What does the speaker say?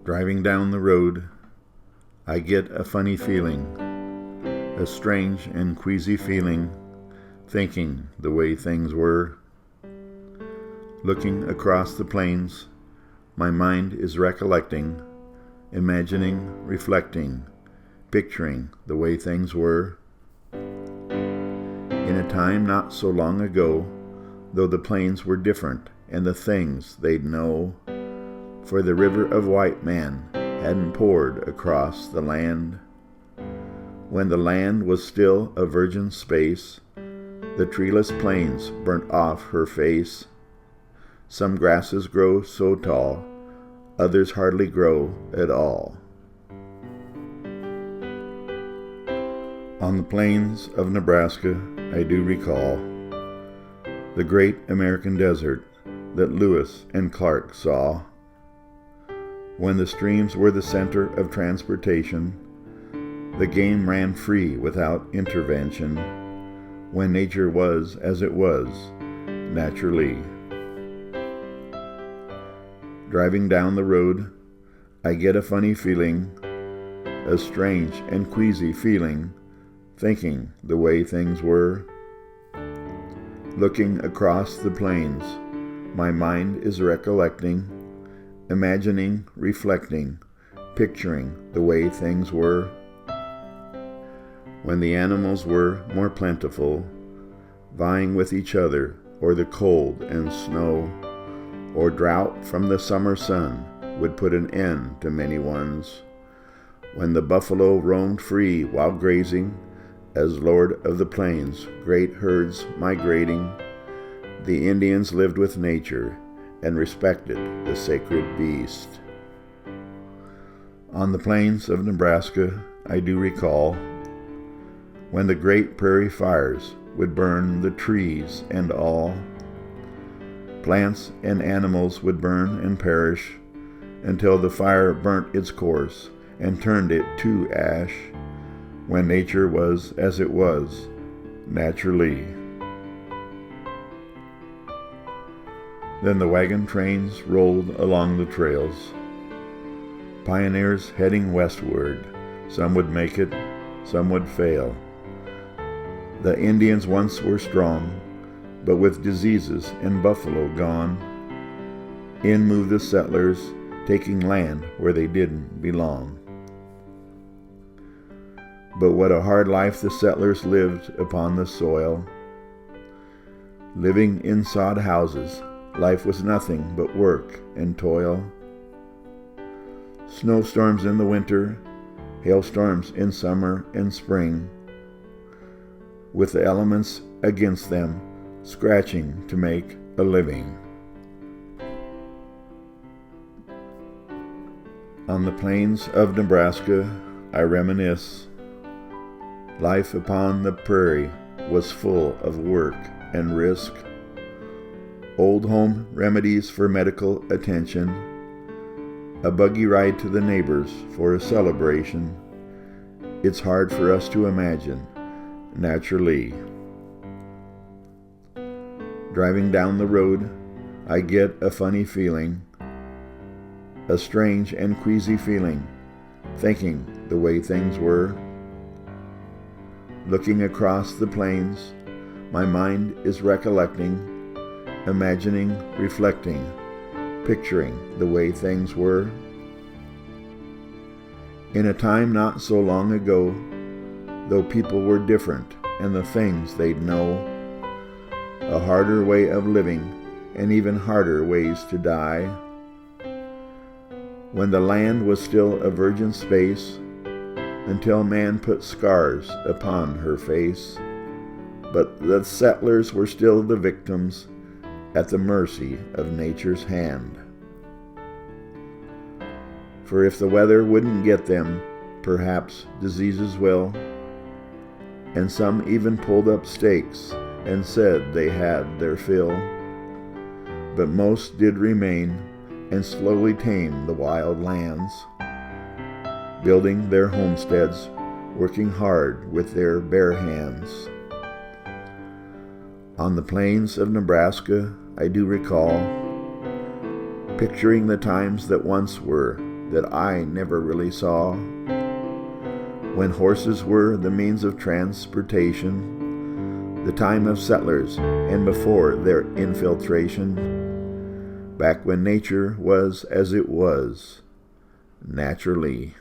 Driving down the road, I get a funny feeling, a strange and queasy feeling, thinking the way things were. Looking across the plains, my mind is recollecting, imagining, reflecting, picturing the way things were. In a time not so long ago, though the plains were different and the things they'd know, for the river of white man hadn't poured across the land. When the land was still a virgin space, the treeless plains burnt off her face. Some grasses grow so tall, others hardly grow at all. On the plains of Nebraska, I do recall the great American desert that Lewis and Clark saw. When the streams were the center of transportation, the game ran free without intervention, when nature was as it was, naturally. Driving down the road, I get a funny feeling, a strange and queasy feeling, thinking the way things were. Looking across the plains, my mind is recollecting, imagining, reflecting, picturing the way things were. When the animals were more plentiful, vying with each other o'er the cold and snow, or drought from the summer sun would put an end to many ones. When the buffalo roamed free while grazing, as lord of the plains, great herds migrating, the Indians lived with nature and respected the sacred beast. On the plains of Nebraska, I do recall when the great prairie fires would burn the trees and all. Plants and animals would burn and perish until the fire burnt its course and turned it to ash, when nature was as it was, naturally. Then the wagon trains rolled along the trails, pioneers heading westward. Some would make it, some would fail. The Indians once were strong, but with diseases and buffalo gone, in moved the settlers, taking land where they didn't belong. But what a hard life the settlers lived upon the soil. Living in sod houses, life was nothing but work and toil. Snowstorms in the winter, hailstorms in summer and spring, with the elements against them, scratching to make a living. On the plains of Nebraska, I reminisce. Life upon the prairie was full of work and risk. Old home remedies for medical attention, a buggy ride to the neighbors for a celebration. It's hard for us to imagine, naturally. Driving down the road, I get a funny feeling, a strange and queasy feeling, thinking the way things were. Looking across the plains, my mind is recollecting, imagining, reflecting, picturing the way things were. In a time not so long ago, though people were different and the things they'd know, a harder way of living and even harder ways to die. When the land was still a virgin space, until man put scars upon her face, but the settlers were still the victims at the mercy of nature's hand. For if the weather wouldn't get them, perhaps diseases will, and some even pulled up stakes and said they had their fill. But most did remain and slowly tame the wild lands, building their homesteads, working hard with their bare hands. On the plains of Nebraska, I do recall picturing the times that once were that I never really saw. When horses were the means of transportation, the time of settlers and before their infiltration, back when nature was as it was, naturally.